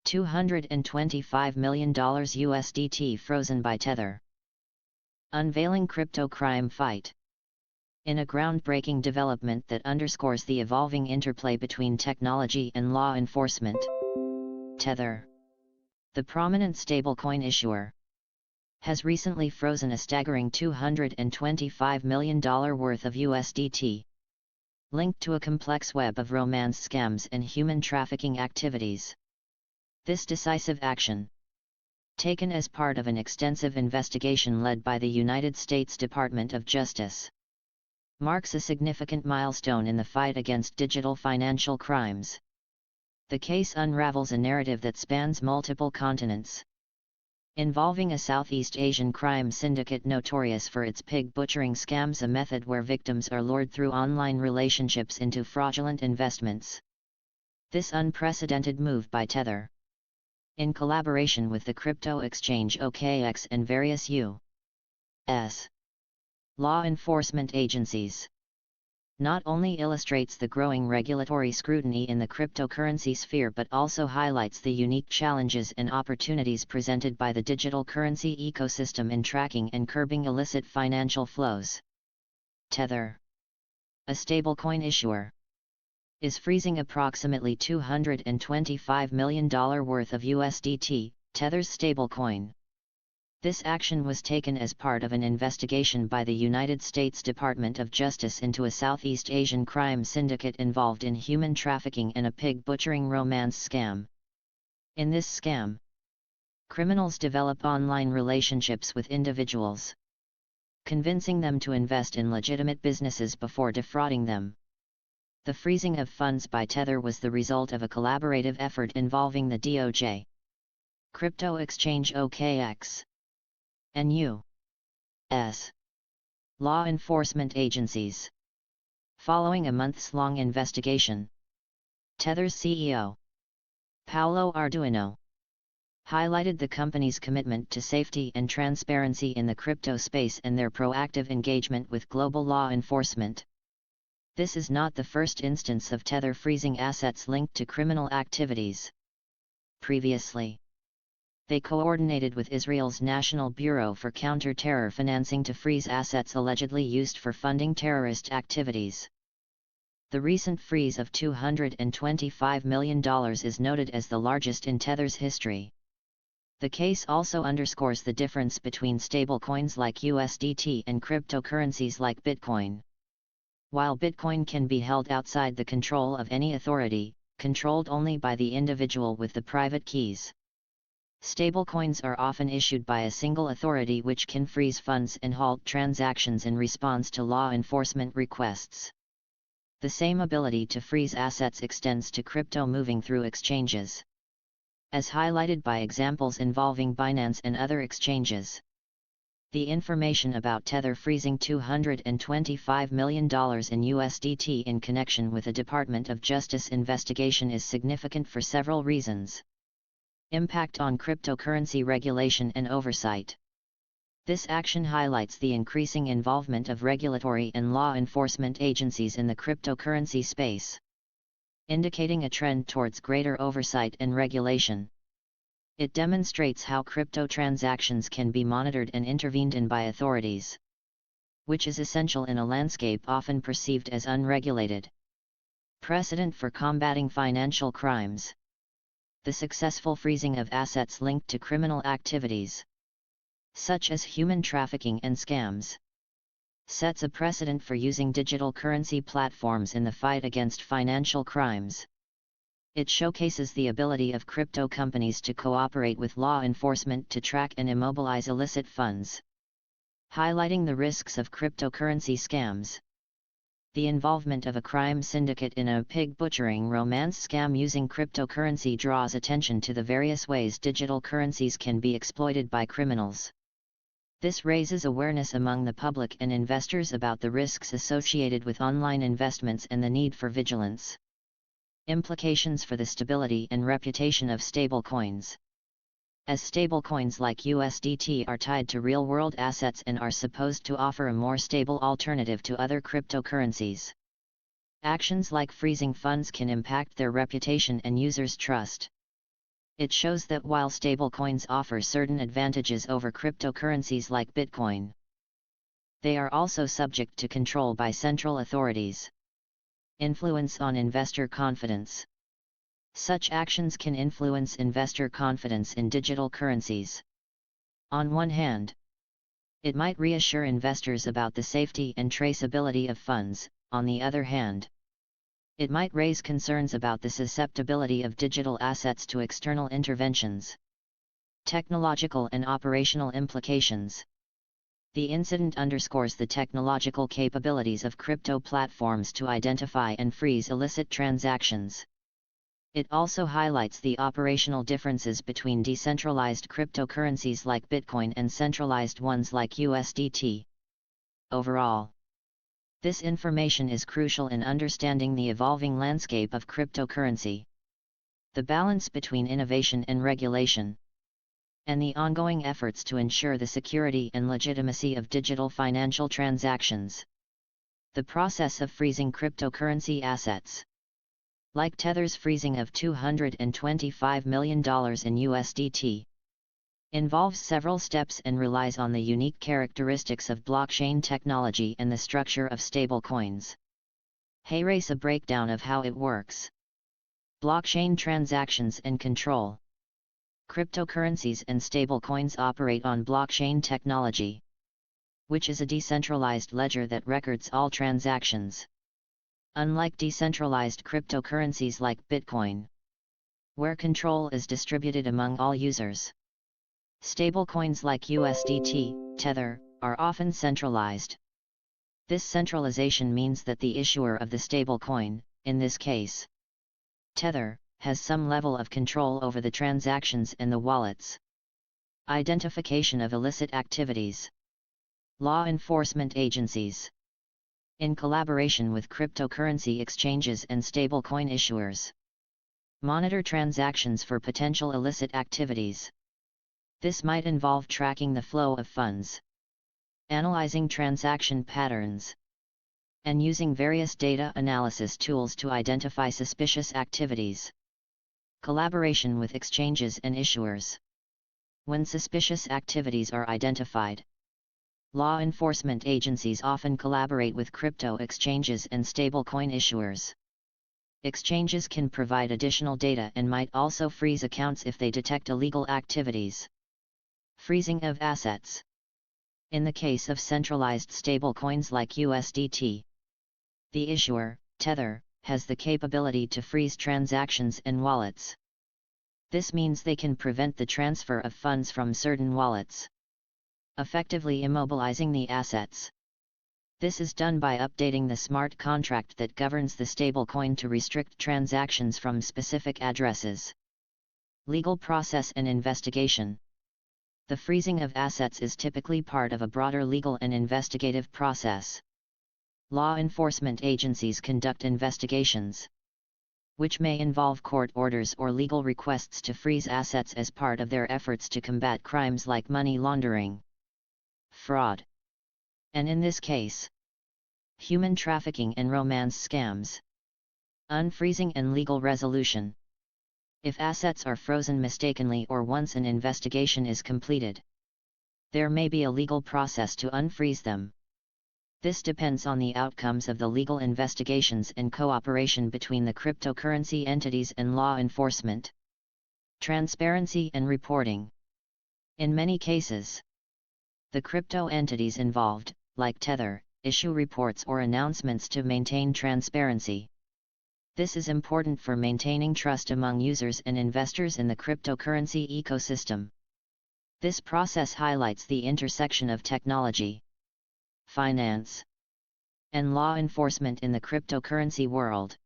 $225 million USDT frozen by Tether. Unveiling crypto crime fight. In a groundbreaking development that underscores the evolving interplay between technology and law enforcement, Tether, the prominent stablecoin issuer, has recently frozen a staggering $225 million worth of USDT, linked to a complex web of romance scams and human trafficking activities. This decisive action, taken as part of an extensive investigation led by the United States Department of Justice, marks a significant milestone in the fight against digital financial crimes. The case unravels a narrative that spans multiple continents, involving a Southeast Asian crime syndicate notorious for its pig butchering scams, a method where victims are lured through online relationships into fraudulent investments. This unprecedented move by Tether, in collaboration with the crypto exchange OKX and various U.S. law enforcement agencies, not only illustrates the growing regulatory scrutiny in the cryptocurrency sphere but also highlights the unique challenges and opportunities presented by the digital currency ecosystem in tracking and curbing illicit financial flows. Tether, a stablecoin issuer, is freezing approximately $225 million worth of USDT, Tether's stablecoin. This action was taken as part of an investigation by the United States Department of Justice into a Southeast Asian crime syndicate involved in human trafficking and a pig butchering romance scam. In this scam, criminals develop online relationships with individuals, convincing them to invest in legitimate businesses before defrauding them. The freezing of funds by Tether was the result of a collaborative effort involving the DOJ, crypto exchange OKX, and U.S. law enforcement agencies. Following a months-long investigation, Tether's CEO, Paolo Arduino, highlighted the company's commitment to safety and transparency in the crypto space and their proactive engagement with global law enforcement. This is not the first instance of Tether freezing assets linked to criminal activities. Previously, they coordinated with Israel's National Bureau for Counter-Terror Financing to freeze assets allegedly used for funding terrorist activities. The recent freeze of $225 million is noted as the largest in Tether's history. The case also underscores the difference between stablecoins like USDT and cryptocurrencies like Bitcoin. While Bitcoin can be held outside the control of any authority, controlled only by the individual with the private keys, stablecoins are often issued by a single authority which can freeze funds and halt transactions in response to law enforcement requests. The same ability to freeze assets extends to crypto moving through exchanges, as highlighted by examples involving Binance and other exchanges. The information about Tether freezing $225 million in USDT in connection with a Department of Justice investigation is significant for several reasons. Impact on cryptocurrency regulation and oversight. This action highlights the increasing involvement of regulatory and law enforcement agencies in the cryptocurrency space, indicating a trend towards greater oversight and regulation. It demonstrates how crypto transactions can be monitored and intervened in by authorities, which is essential in a landscape often perceived as unregulated. Precedent for combating financial crimes. The successful freezing of assets linked to criminal activities, such as human trafficking and scams, sets a precedent for using digital currency platforms in the fight against financial crimes. It showcases the ability of crypto companies to cooperate with law enforcement to track and immobilize illicit funds, highlighting the risks of cryptocurrency scams. The involvement of a crime syndicate in a pig butchering romance scam using cryptocurrency draws attention to the various ways digital currencies can be exploited by criminals. This raises awareness among the public and investors about the risks associated with online investments and the need for vigilance. Implications for the stability and reputation of stablecoins. As stablecoins like USDT are tied to real-world assets and are supposed to offer a more stable alternative to other cryptocurrencies, actions like freezing funds can impact their reputation and users' trust. It shows that while stablecoins offer certain advantages over cryptocurrencies like Bitcoin, they are also subject to control by central authorities. Influence on investor confidence. Such actions can influence investor confidence in digital currencies. On one hand, it might reassure investors about the safety and traceability of funds. On the other hand, it might raise concerns about the susceptibility of digital assets to external interventions. Technological and operational implications. The incident underscores the technological capabilities of crypto platforms to identify and freeze illicit transactions. It also highlights the operational differences between decentralized cryptocurrencies like Bitcoin and centralized ones like USDT. Overall, this information is crucial in understanding the evolving landscape of cryptocurrency, the balance between innovation and regulation, and the ongoing efforts to ensure the security and legitimacy of digital financial transactions. The process of freezing cryptocurrency assets. Like Tether's freezing of $225 million in USDT, involves several steps and relies on the unique characteristics of blockchain technology and the structure of stablecoins. Here's a breakdown of how it works. Blockchain transactions and control. Cryptocurrencies and stablecoins operate on blockchain technology, which is a decentralized ledger that records all transactions. Unlike decentralized cryptocurrencies like Bitcoin, where control is distributed among all users, stablecoins like USDT, Tether, are often centralized. This centralization means that the issuer of the stablecoin, in this case, Tether, has some level of control over the transactions and the wallets. Identification of illicit activities. Law enforcement agencies, in collaboration with cryptocurrency exchanges and stablecoin issuers, monitor transactions for potential illicit activities. This might involve tracking the flow of funds, analyzing transaction patterns, and using various data analysis tools to identify suspicious activities. Collaboration with exchanges and issuers. When suspicious activities are identified, law enforcement agencies often collaborate with crypto exchanges and stablecoin issuers. Exchanges can provide additional data and might also freeze accounts if they detect illegal activities. Freezing of assets. In the case of centralized stablecoins like USDT, the issuer, Tether, has the capability to freeze transactions and wallets. This means they can prevent the transfer of funds from certain wallets, effectively immobilizing the assets. This is done by updating the smart contract that governs the stablecoin to restrict transactions from specific addresses. Legal process and investigation. The freezing of assets is typically part of a broader legal and investigative process. Law enforcement agencies conduct investigations, which may involve court orders or legal requests to freeze assets as part of their efforts to combat crimes like money laundering, fraud, and in this case, human trafficking and romance scams. Unfreezing and legal resolution. If assets are frozen mistakenly or once an investigation is completed, there may be a legal process to unfreeze them. This depends on the outcomes of the legal investigations and cooperation between the cryptocurrency entities and law enforcement. Transparency and reporting. In many cases, the crypto entities involved, like Tether, issue reports or announcements to maintain transparency. This is important for maintaining trust among users and investors in the cryptocurrency ecosystem. This process highlights the intersection of technology, finance, and law enforcement in the cryptocurrency world.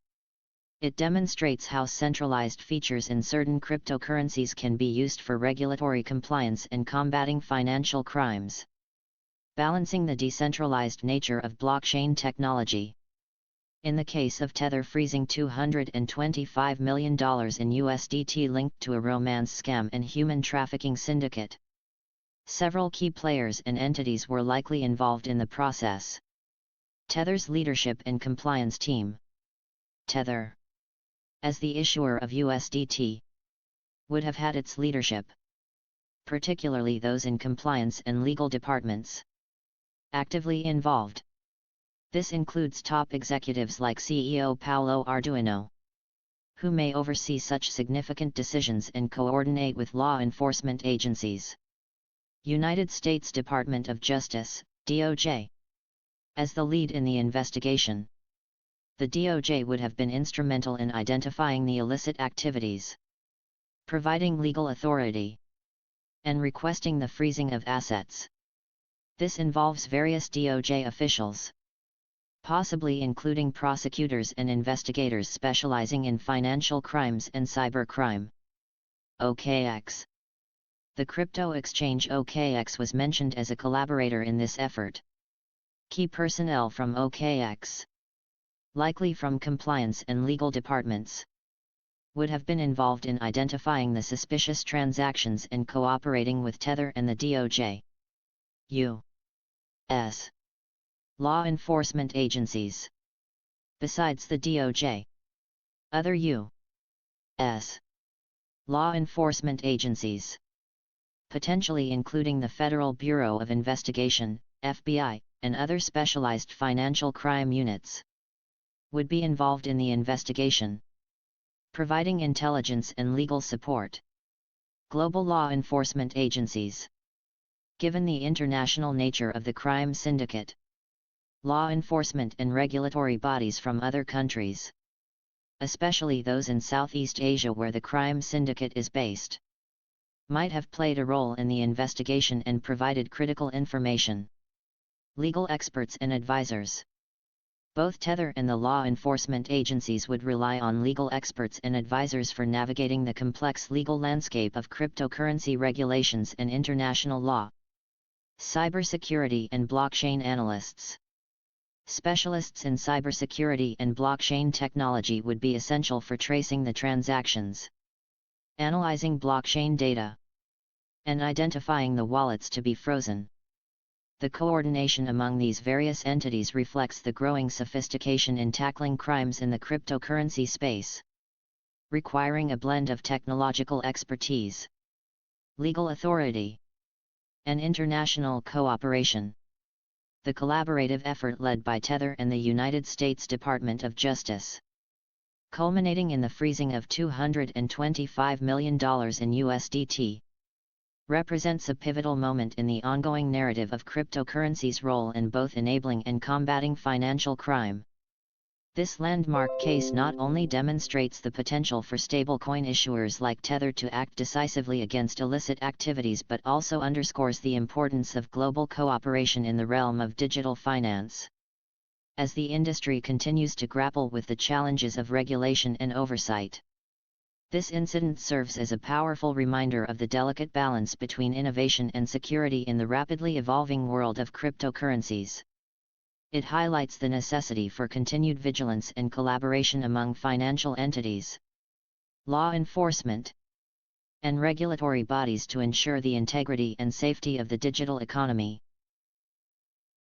It demonstrates how centralized features in certain cryptocurrencies can be used for regulatory compliance and combating financial crimes. Balancing the decentralized nature of blockchain technology. In the case of Tether freezing $225 million in USDT linked to a romance scam and human trafficking syndicate, several key players and entities were likely involved in the process. Tether's leadership and compliance team. Tether, as the issuer of USDT, would have had its leadership, particularly those in compliance and legal departments, actively involved. This includes top executives like CEO Paolo Arduino, who may oversee such significant decisions and coordinate with law enforcement agencies. United States Department of Justice, DOJ. As the lead in the investigation, the DOJ would have been instrumental in identifying the illicit activities, providing legal authority, and requesting the freezing of assets. This involves various DOJ officials, possibly including prosecutors and investigators specializing in financial crimes and cybercrime. OKX. The crypto exchange OKX was mentioned as a collaborator in this effort. Key personnel from OKX, likely from compliance and legal departments, would have been involved in identifying the suspicious transactions and cooperating with Tether and the DOJ. U.S. law enforcement agencies. Besides the DOJ, other U.S. law enforcement agencies, potentially including the Federal Bureau of Investigation, FBI, and other specialized financial crime units, would be involved in the investigation, providing intelligence and legal support. Global law enforcement agencies. Given the international nature of the crime syndicate, law enforcement and regulatory bodies from other countries, especially those in Southeast Asia where the crime syndicate is based, might have played a role in the investigation and provided critical information. Legal experts and advisors. Both Tether and the law enforcement agencies would rely on legal experts and advisors for navigating the complex legal landscape of cryptocurrency regulations and international law. Cybersecurity and blockchain analysts. Specialists in cybersecurity and blockchain technology would be essential for tracing the transactions, analyzing blockchain data, and identifying the wallets to be frozen. The coordination among these various entities reflects the growing sophistication in tackling crimes in the cryptocurrency space, requiring a blend of technological expertise, legal authority, and international cooperation. The collaborative effort led by Tether and the United States Department of Justice, culminating in the freezing of $225 million in USDT, represents a pivotal moment in the ongoing narrative of cryptocurrency's role in both enabling and combating financial crime. This landmark case not only demonstrates the potential for stablecoin issuers like Tether to act decisively against illicit activities but also underscores the importance of global cooperation in the realm of digital finance. As the industry continues to grapple with the challenges of regulation and oversight, this incident serves as a powerful reminder of the delicate balance between innovation and security in the rapidly evolving world of cryptocurrencies. It highlights the necessity for continued vigilance and collaboration among financial entities, law enforcement, and regulatory bodies to ensure the integrity and safety of the digital economy.